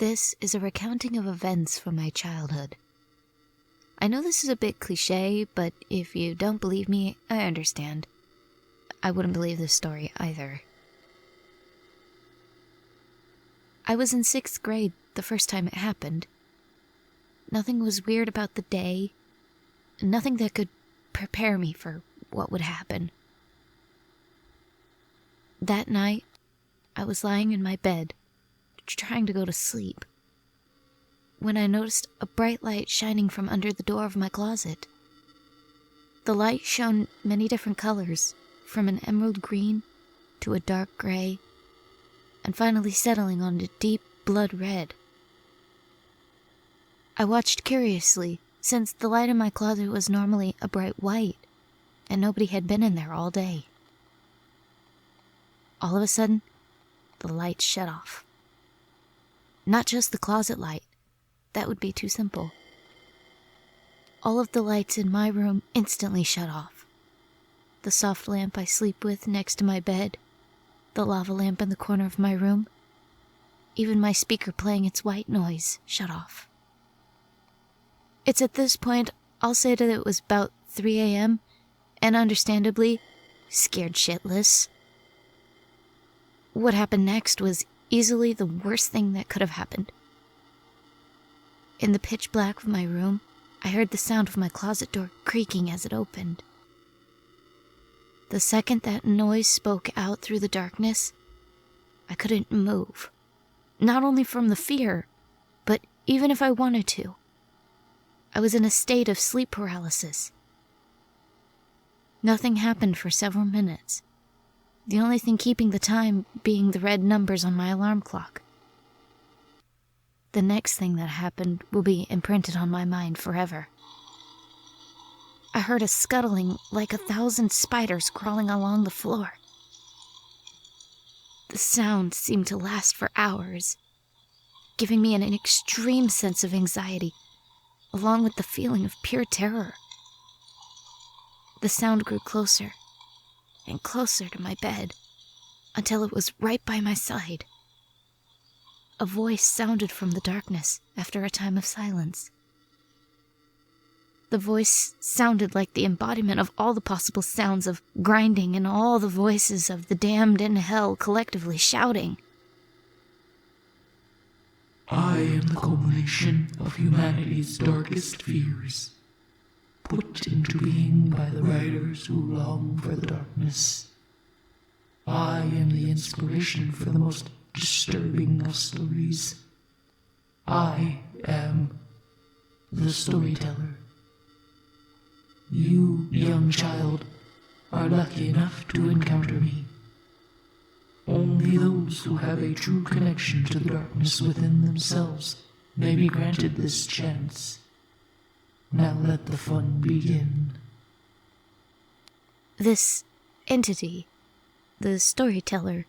This is a recounting of events from my childhood. I know this is a bit cliché, but if you don't believe me, I understand. I wouldn't believe this story either. I was in 6th grade the first time it happened. Nothing was weird about the day. Nothing that could prepare me for what would happen. That night, I was lying in my bed, trying to go to sleep, when I noticed a bright light shining from under the door of my closet. The light shone many different colors, from an emerald green to a dark gray, and finally settling on a deep blood red. I watched curiously, since the light in my closet was normally a bright white, and nobody had been in there all day. All of a sudden, the light shut off. Not just the closet light. That would be too simple. All of the lights in my room instantly shut off. The soft lamp I sleep with next to my bed, the lava lamp in the corner of my room, even my speaker playing its white noise shut off. It's at this point I'll say that it was about 3 a.m. and understandably scared shitless. What happened next was easily the worst thing that could have happened. In the pitch black of my room, I heard the sound of my closet door creaking as it opened. The second that noise spoke out through the darkness, I couldn't move. Not only from the fear, but even if I wanted to. I was in a state of sleep paralysis. Nothing happened for several minutes. The only thing keeping the time being the red numbers on my alarm clock. The next thing that happened will be imprinted on my mind forever. I heard a scuttling like 1,000 spiders crawling along the floor. The sound seemed to last for hours, giving me an extreme sense of anxiety, along with the feeling of pure terror. The sound grew closer and closer to my bed, until it was right by my side. A voice sounded from the darkness after a time of silence. The voice sounded like the embodiment of all the possible sounds of grinding and all the voices of the damned in hell collectively shouting. I am the culmination of humanity's darkest fears, put into being by the writers who long for the darkness. I am the inspiration for the most disturbing of stories. I am the Storyteller. You, young child, are lucky enough to encounter me. Only those who have a true connection to the darkness within themselves may be granted this chance. Now let the fun begin. This entity, the Storyteller,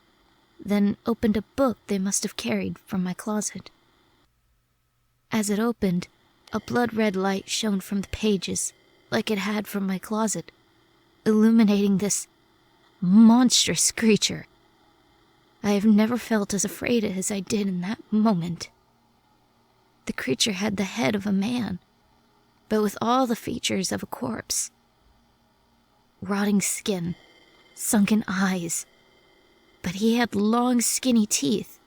then opened a book they must have carried from my closet. As it opened, a blood-red light shone from the pages, like it had from my closet, illuminating this monstrous creature. I have never felt as afraid as I did in that moment. The creature had the head of a man, but with all the features of a corpse. Rotting skin, sunken eyes, but he had long skinny teeth,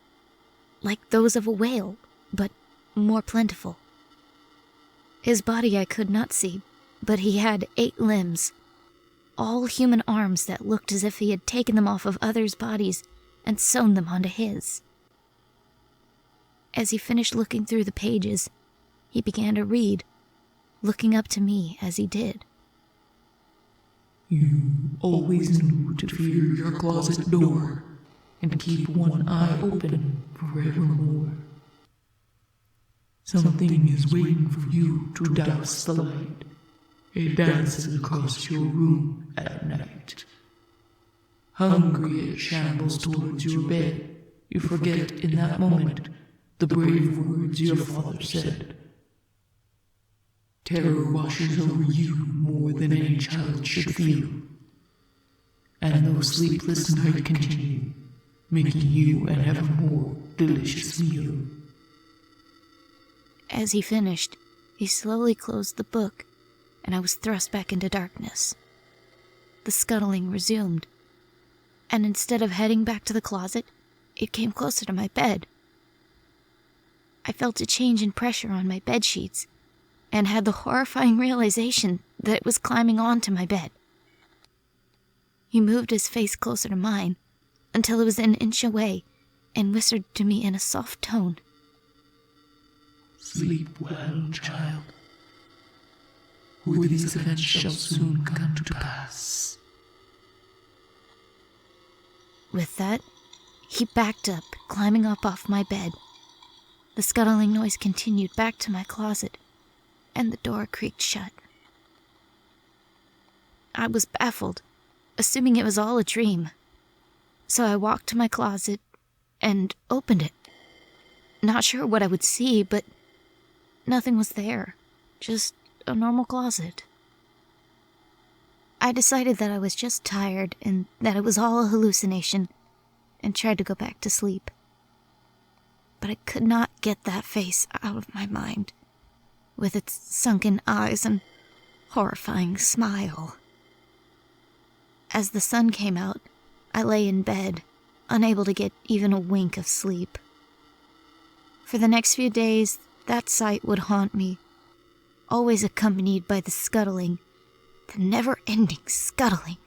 like those of a whale, but more plentiful. His body I could not see, but he had 8 limbs, all human arms that looked as if he had taken them off of others' bodies and sewn them onto his. As he finished looking through the pages, he began to read, looking up to me as he did. You always knew to fear your closet door and keep one eye open forevermore. Something is waiting for you to douse the light. It dances across your room at night. Hungry it shambles towards your bed. You forget in that moment the brave words your father said. Terror washes over you more than any child should feel. And those sleepless nights continue, making you an ever more delicious meal. As he finished, he slowly closed the book, and I was thrust back into darkness. The scuttling resumed, and instead of heading back to the closet, it came closer to my bed. I felt a change in pressure on my bed sheets, and had the horrifying realization that it was climbing onto my bed. He moved his face closer to mine until it was an inch away and whispered to me in a soft tone. "Sleep well, child, for these events shall soon come to pass." With that, he backed up, climbing up off my bed. The scuttling noise continued back to my closet, and the door creaked shut. I was baffled, assuming it was all a dream. So I walked to my closet and opened it. Not sure what I would see, but nothing was there. Just a normal closet. I decided that I was just tired and that it was all a hallucination, and tried to go back to sleep. But I could not get that face out of my mind, with its sunken eyes and horrifying smile. As the sun came out, I lay in bed, unable to get even a wink of sleep. For the next few days, that sight would haunt me, always accompanied by the scuttling, the never-ending scuttling.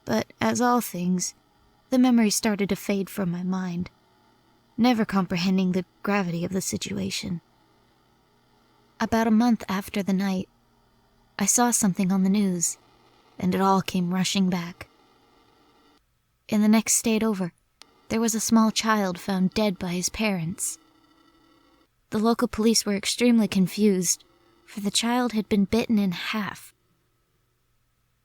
But as all things, the memory started to fade from my mind, never comprehending the gravity of the situation. About a month after the night, I saw something on the news, and it all came rushing back. In the next state over, there was a small child found dead by his parents. The local police were extremely confused, for the child had been bitten in half.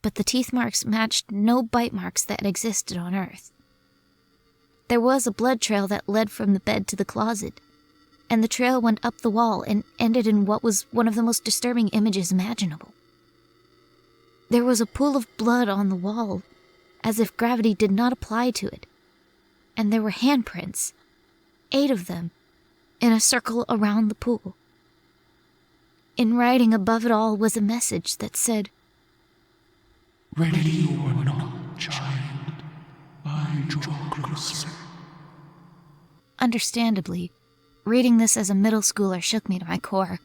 But the teeth marks matched no bite marks that existed on Earth. There was a blood trail that led from the bed to the closet, and the trail went up the wall and ended in what was one of the most disturbing images imaginable. There was a pool of blood on the wall, as if gravity did not apply to it, and there were handprints, 8 of them, in a circle around the pool. In writing above it all was a message that said, "Ready or not, child, I draw closer." Understandably, reading this as a middle schooler shook me to my core.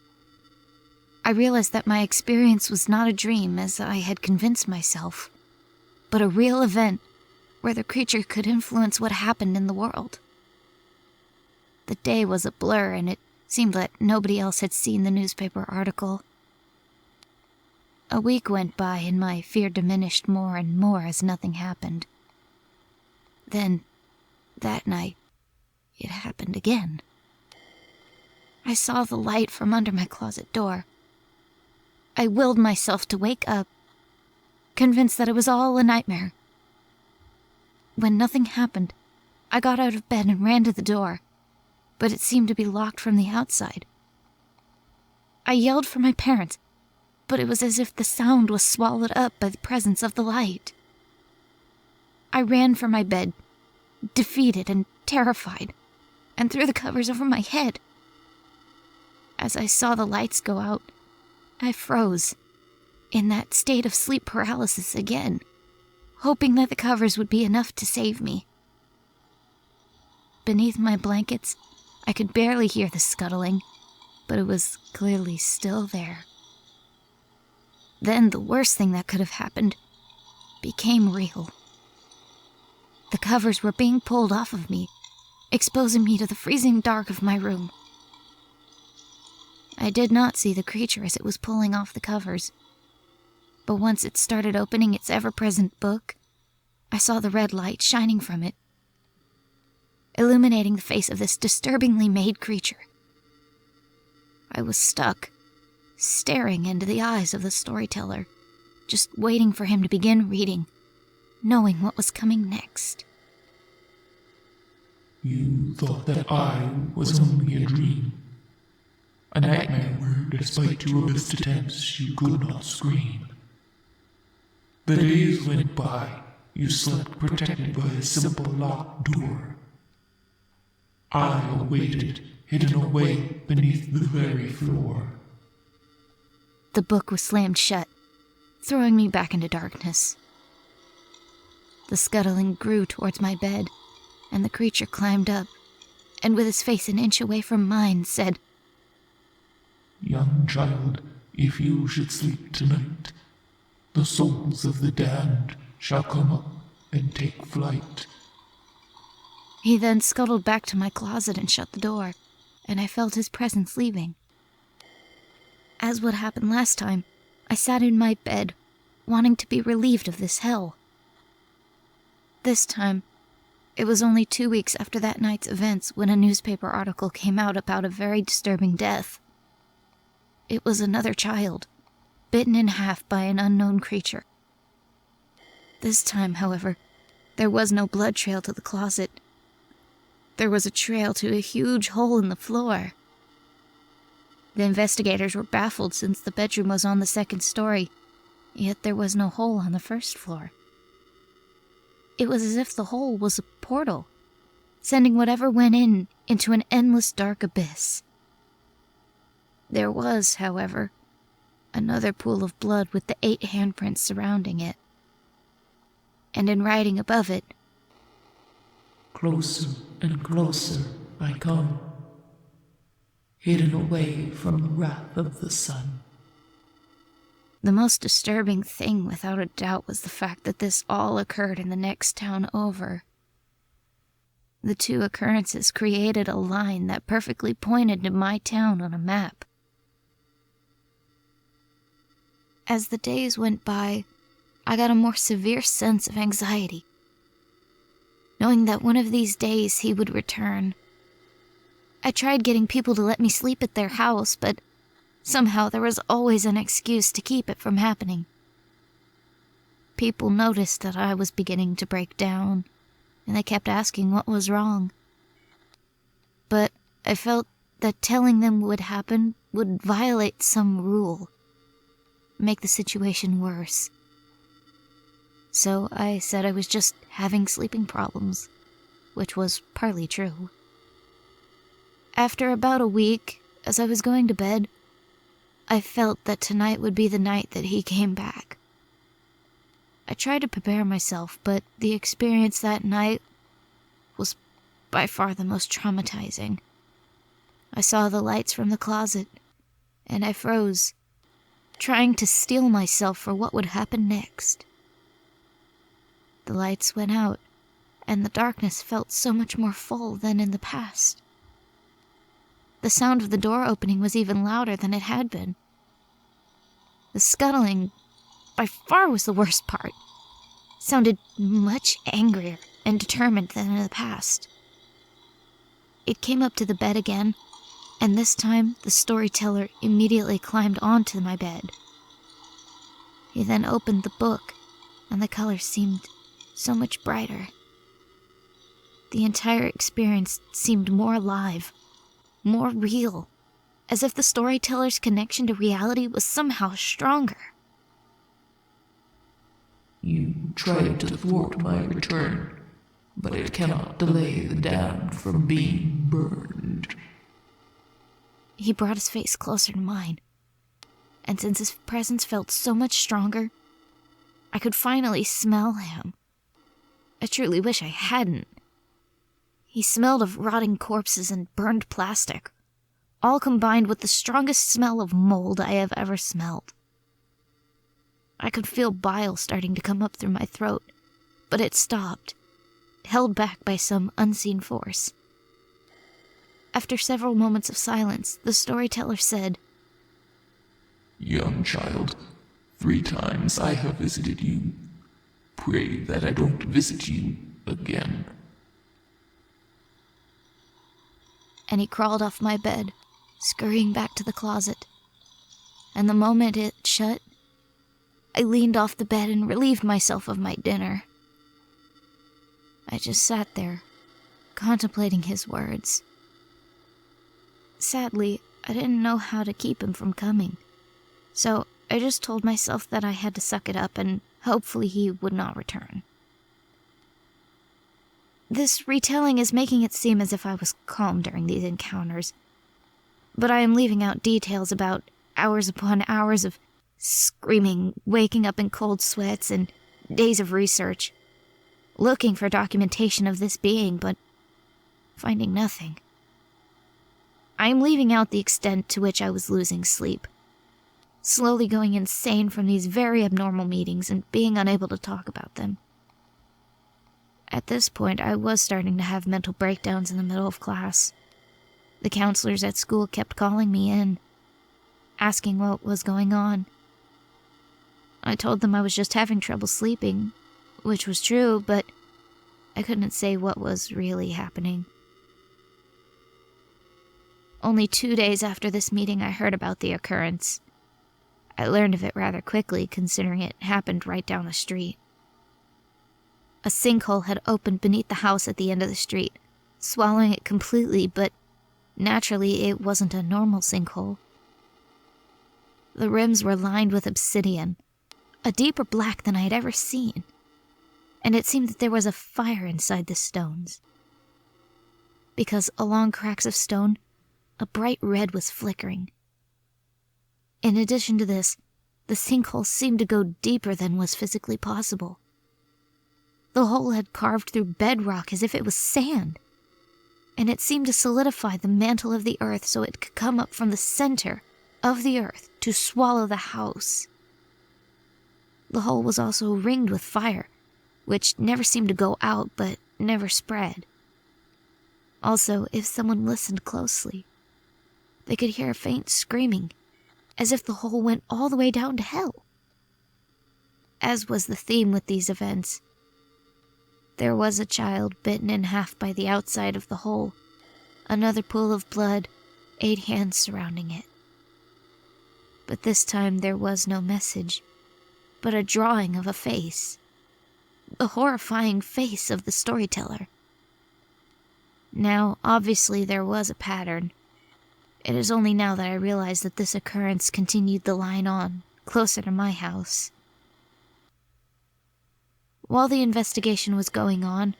I realized that my experience was not a dream, as I had convinced myself, but a real event where the creature could influence what happened in the world. The day was a blur, and it seemed that nobody else had seen the newspaper article. A week went by, and my fear diminished more and more as nothing happened. Then, that night, it happened again. I saw the light from under my closet door. I willed myself to wake up, convinced that it was all a nightmare. When nothing happened, I got out of bed and ran to the door, but it seemed to be locked from the outside. I yelled for my parents, but it was as if the sound was swallowed up by the presence of the light. I ran for my bed, defeated and terrified, and threw the covers over my head. As I saw the lights go out, I froze, in that state of sleep paralysis again, hoping that the covers would be enough to save me. Beneath my blankets, I could barely hear the scuttling, but it was clearly still there. Then the worst thing that could have happened became real. The covers were being pulled off of me, exposing me to the freezing dark of my room. I did not see the creature as it was pulling off the covers, but once it started opening its ever-present book, I saw the red light shining from it, illuminating the face of this disturbingly made creature. I was stuck, staring into the eyes of the storyteller, just waiting for him to begin reading, knowing what was coming next. "You thought that I was only a dream, a nightmare where, despite your best attempts, you could not scream. The days went by, you slept protected by a simple locked door. I awaited, hidden away beneath the very floor. The book was slammed shut, throwing me back into darkness. The scuttling grew towards my bed, and the creature climbed up, and with his face an inch away from mine, said, "Young child, if you should sleep tonight, the souls of the damned shall come up and take flight." He then scuttled back to my closet and shut the door, and I felt his presence leaving. As what happened last time, I sat in my bed, wanting to be relieved of this hell. This time, it was only 2 weeks after that night's events when a newspaper article came out about a very disturbing death. It was another child, bitten in half by an unknown creature. This time, however, there was no blood trail to the closet. There was a trail to a huge hole in the floor. The investigators were baffled since the bedroom was on the second story, yet there was no hole on the first floor. It was as if the hole was a portal, sending whatever went in into an endless dark abyss. There was, however, another pool of blood with the 8 handprints surrounding it. And in writing above it, "Closer and closer I come, hidden away from the wrath of the sun." The most disturbing thing, without a doubt, was the fact that this all occurred in the next town over. The 2 occurrences created a line that perfectly pointed to my town on a map. As the days went by, I got a more severe sense of anxiety, knowing that one of these days he would return. I tried getting people to let me sleep at their house, but somehow there was always an excuse to keep it from happening. People noticed that I was beginning to break down, and they kept asking what was wrong. But I felt that telling them what would happen would violate some rule, make the situation worse. So I said I was just having sleeping problems, which was partly true. After about a week, as I was going to bed, I felt that tonight would be the night that he came back. I tried to prepare myself, but the experience that night was by far the most traumatizing. I saw the lights from the closet, and I froze, trying to steel myself for what would happen next. The lights went out, and the darkness felt so much more full than in the past. The sound of the door opening was even louder than it had been. The scuttling, by far, was the worst part. Sounded much angrier and determined than in the past. It came up to the bed again, and this time the storyteller immediately climbed onto my bed. He then opened the book, and the colors seemed so much brighter. The entire experience seemed more alive, more real, as if the storyteller's connection to reality was somehow stronger. "You tried to thwart my return, but it cannot delay the damned from being burned." He brought his face closer to mine, and since his presence felt so much stronger, I could finally smell him. I truly wish I hadn't. He smelled of rotting corpses and burned plastic, all combined with the strongest smell of mold I have ever smelled. I could feel bile starting to come up through my throat, but it stopped, held back by some unseen force. After several moments of silence, the storyteller said, "Young child, 3 times I have visited you. Pray that I don't visit you again." And he crawled off my bed, scurrying back to the closet. And the moment it shut, I leaned off the bed and relieved myself of my dinner. I just sat there, contemplating his words. Sadly, I didn't know how to keep him from coming, so I just told myself that I had to suck it up and hopefully he would not return. This retelling is making it seem as if I was calm during these encounters, but I am leaving out details about hours upon hours of screaming, waking up in cold sweats, and days of research, looking for documentation of this being, but finding nothing. I am leaving out the extent to which I was losing sleep, slowly going insane from these very abnormal meetings and being unable to talk about them. At this point, I was starting to have mental breakdowns in the middle of class. The counselors at school kept calling me in, asking what was going on. I told them I was just having trouble sleeping, which was true, but I couldn't say what was really happening. Only 2 days after this meeting, I heard about the occurrence. I learned of it rather quickly, considering it happened right down the street. A sinkhole had opened beneath the house at the end of the street, swallowing it completely, but naturally it wasn't a normal sinkhole. The rims were lined with obsidian, a deeper black than I had ever seen, and it seemed that there was a fire inside the stones. Because along cracks of stone, a bright red was flickering. In addition to this, the sinkhole seemed to go deeper than was physically possible. The hole had carved through bedrock as if it was sand, and it seemed to solidify the mantle of the earth so it could come up from the center of the earth to swallow the house. The hole was also ringed with fire, which never seemed to go out but never spread. Also, if someone listened closely, they could hear a faint screaming, as if the hole went all the way down to hell. As was the theme with these events, there was a child bitten in half by the outside of the hole, another pool of blood, 8 hands surrounding it. But this time there was no message, but a drawing of a face. The horrifying face of the storyteller. Now, obviously there was a pattern. It is only now that I realize that this occurrence continued the line on, closer to my house. While the investigation was going on,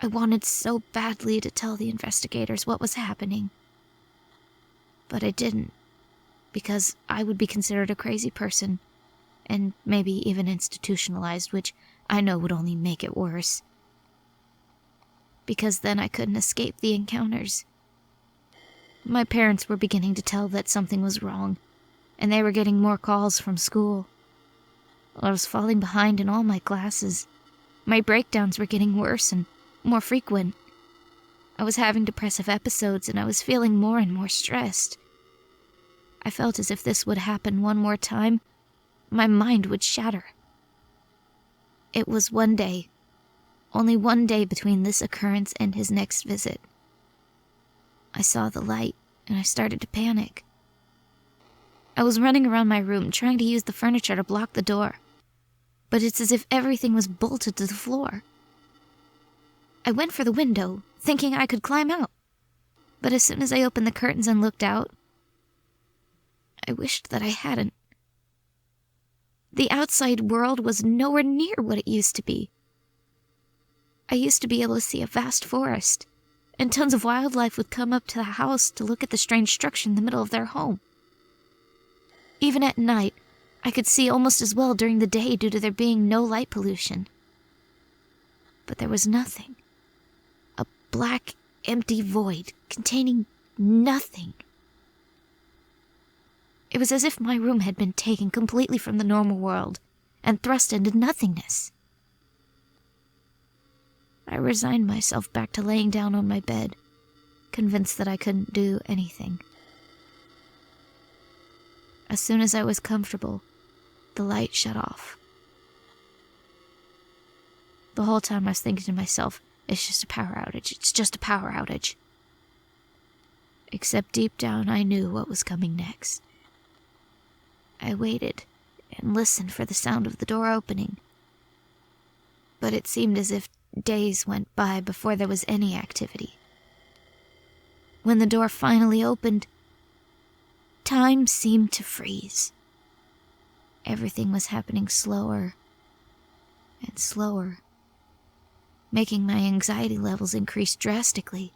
I wanted so badly to tell the investigators what was happening. But I didn't, because I would be considered a crazy person, and maybe even institutionalized, which I know would only make it worse. Because then I couldn't escape the encounters. My parents were beginning to tell that something was wrong, and they were getting more calls from school. I was falling behind in all my classes. My breakdowns were getting worse and more frequent. I was having depressive episodes, and I was feeling more and more stressed. I felt as if this would happen one more time, my mind would shatter. It was one day, only one day between this occurrence and his next visit. I saw the light, and I started to panic. I was running around my room, trying to use the furniture to block the door, but it's as if everything was bolted to the floor. I went for the window, thinking I could climb out, but as soon as I opened the curtains and looked out, I wished that I hadn't. The outside world was nowhere near what it used to be. I used to be able to see a vast forest, and tons of wildlife would come up to the house to look at the strange structure in the middle of their home. Even at night, I could see almost as well during the day due to there being no light pollution. But there was nothing. A black, empty void containing nothing. It was as if my room had been taken completely from the normal world and thrust into nothingness. I resigned myself back to laying down on my bed, convinced that I couldn't do anything. As soon as I was comfortable, the light shut off. The whole time I was thinking to myself, it's just a power outage, it's just a power outage. Except deep down I knew what was coming next. I waited and listened for the sound of the door opening. But it seemed as if days went by before there was any activity. When the door finally opened, time seemed to freeze. Everything was happening slower and slower, making my anxiety levels increase drastically.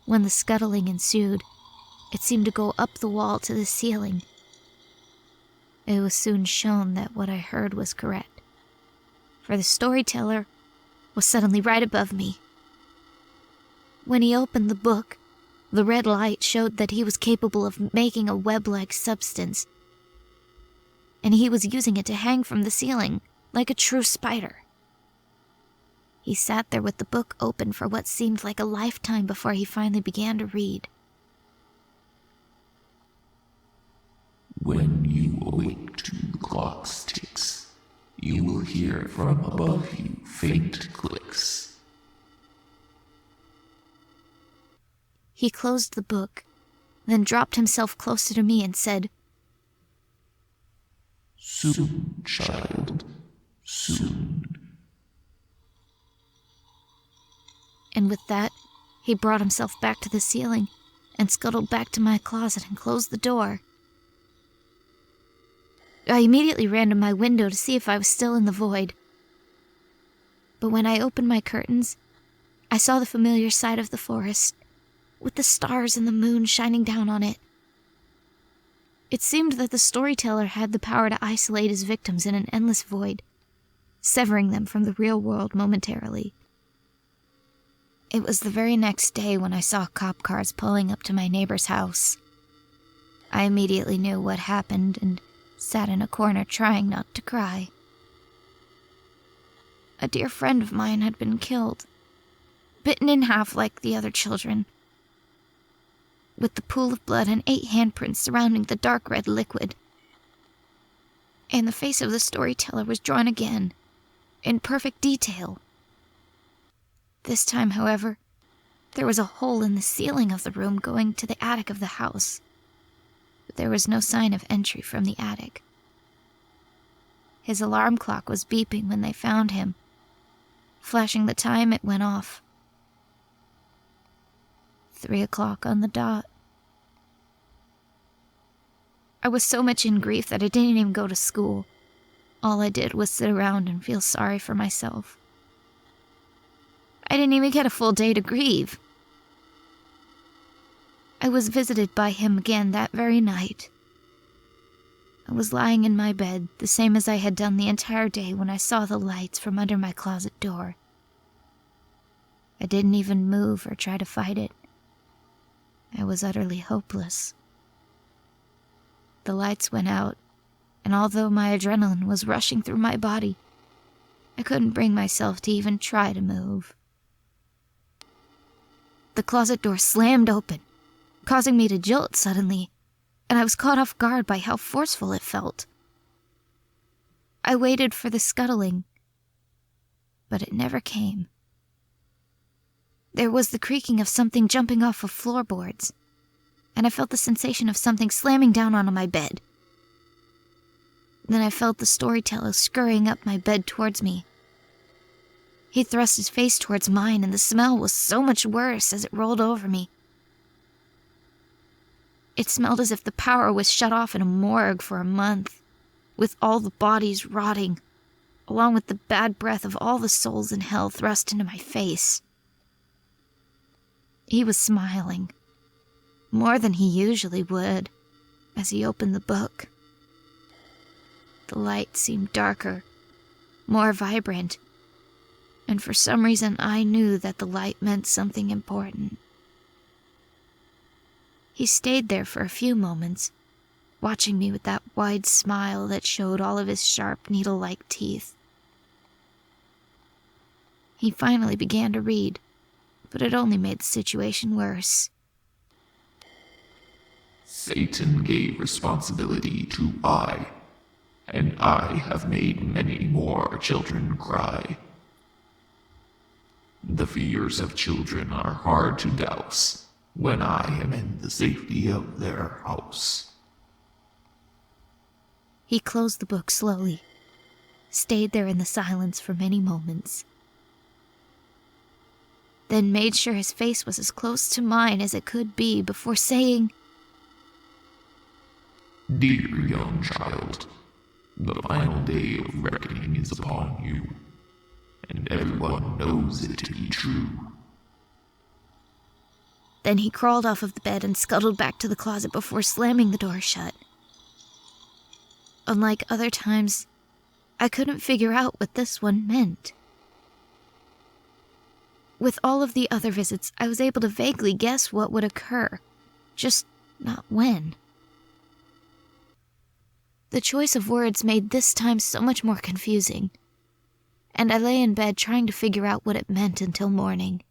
When the scuttling ensued, it seemed to go up the wall to the ceiling. It was soon shown that what I heard was correct, for the storyteller was suddenly right above me. When he opened the book, the red light showed that he was capable of making a web-like substance, and he was using it to hang from the ceiling like a true spider. He sat there with the book open for what seemed like a lifetime before he finally began to read. When you awake to the clock's ticks, you will hear from above you faint clicks. He closed the book, then dropped himself closer to me and said, Soon, child, soon. And with that, he brought himself back to the ceiling and scuttled back to my closet and closed the door. I immediately ran to my window to see if I was still in the void. But when I opened my curtains, I saw the familiar side of the forest, with the stars and the moon shining down on it. It seemed that the storyteller had the power to isolate his victims in an endless void, severing them from the real world momentarily. It was the very next day when I saw cop cars pulling up to my neighbor's house. I immediately knew what happened and sat in a corner trying not to cry. A dear friend of mine had been killed, bitten in half like the other children, with the pool of blood and 8 handprints surrounding the dark red liquid. And the face of the storyteller was drawn again, in perfect detail. This time, however, there was a hole in the ceiling of the room going to the attic of the house, but there was no sign of entry from the attic. His alarm clock was beeping when they found him. Flashing the time, it went off. 3 o'clock on the dot. I was so much in grief that I didn't even go to school. All I did was sit around and feel sorry for myself. I didn't even get a full day to grieve. I was visited by him again that very night. I was lying in my bed, the same as I had done the entire day when I saw the lights from under my closet door. I didn't even move or try to fight it. I was utterly hopeless. The lights went out, and although my adrenaline was rushing through my body, I couldn't bring myself to even try to move. The closet door slammed open, causing me to jolt suddenly, and I was caught off guard by how forceful it felt. I waited for the scuttling, but it never came. There was the creaking of something jumping off of floorboards, and I felt the sensation of something slamming down onto my bed. Then I felt the storyteller scurrying up my bed towards me. He thrust his face towards mine, and the smell was so much worse as it rolled over me. It smelled as if the power was shut off in a morgue for a month, with all the bodies rotting, along with the bad breath of all the souls in hell thrust into my face. He was smiling, more than he usually would, as he opened the book. The light seemed darker, more vibrant, and for some reason I knew that the light meant something important. He stayed there for a few moments, watching me with that wide smile that showed all of his sharp, needle-like teeth. He finally began to read, but it only made the situation worse. Satan gave responsibility to I, and I have made many more children cry. The fears of children are hard to douse when I am in the safety of their house. He closed the book slowly, stayed there in the silence for many moments, then made sure his face was as close to mine as it could be before saying, Dear young child, the final day of reckoning is upon you, and everyone knows it to be true. Then he crawled off of the bed and scuttled back to the closet before slamming the door shut. Unlike other times, I couldn't figure out what this one meant. With all of the other visits, I was able to vaguely guess what would occur, just not when. The choice of words made this time so much more confusing, and I lay in bed trying to figure out what it meant until morning.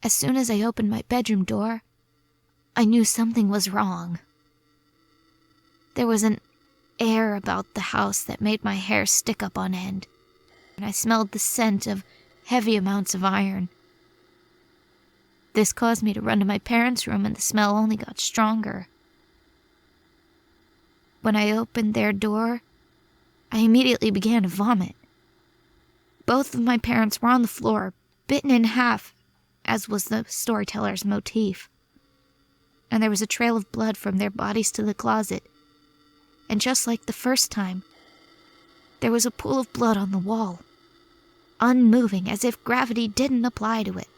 As soon as I opened my bedroom door, I knew something was wrong. There was an air about the house that made my hair stick up on end, and I smelled the scent of heavy amounts of iron. This caused me to run to my parents' room, and the smell only got stronger. When I opened their door, I immediately began to vomit. Both of my parents were on the floor, bitten in half, as was the Storyteller's motif. And there was a trail of blood from their bodies to the closet. And just like the first time, there was a pool of blood on the wall, unmoving as if gravity didn't apply to it.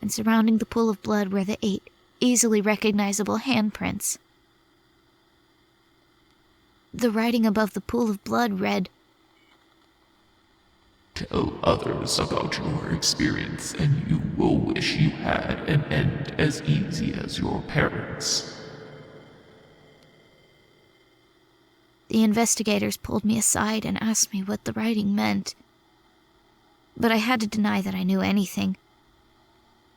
And surrounding the pool of blood were the 8 easily recognizable handprints. The writing above the pool of blood read, "Tell others about your experience, and you will wish you had an end as easy as your parents." The investigators pulled me aside and asked me what the writing meant. But I had to deny that I knew anything.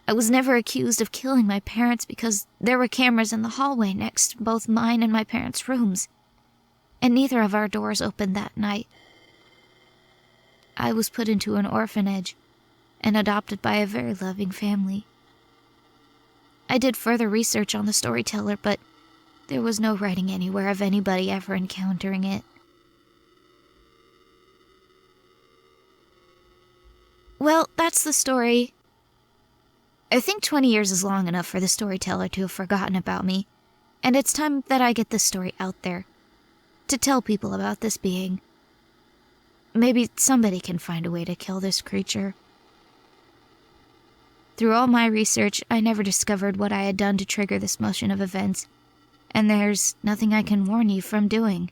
I was never accused of killing my parents because there were cameras in the hallway next to both mine and my parents' rooms, and neither of our doors opened that night. I was put into an orphanage and adopted by a very loving family. I did further research on the Storyteller, but there was no writing anywhere of anybody ever encountering it. Well, that's the story. I think 20 years is long enough for the Storyteller to have forgotten about me, and it's time that I get this story out there, to tell people about this being. Maybe somebody can find a way to kill this creature. Through all my research, I never discovered what I had done to trigger this motion of events, and there's nothing I can warn you from doing.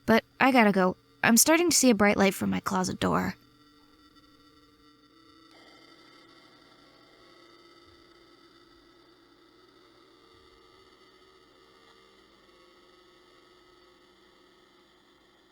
But I gotta go. I'm starting to see a bright light from my closet door.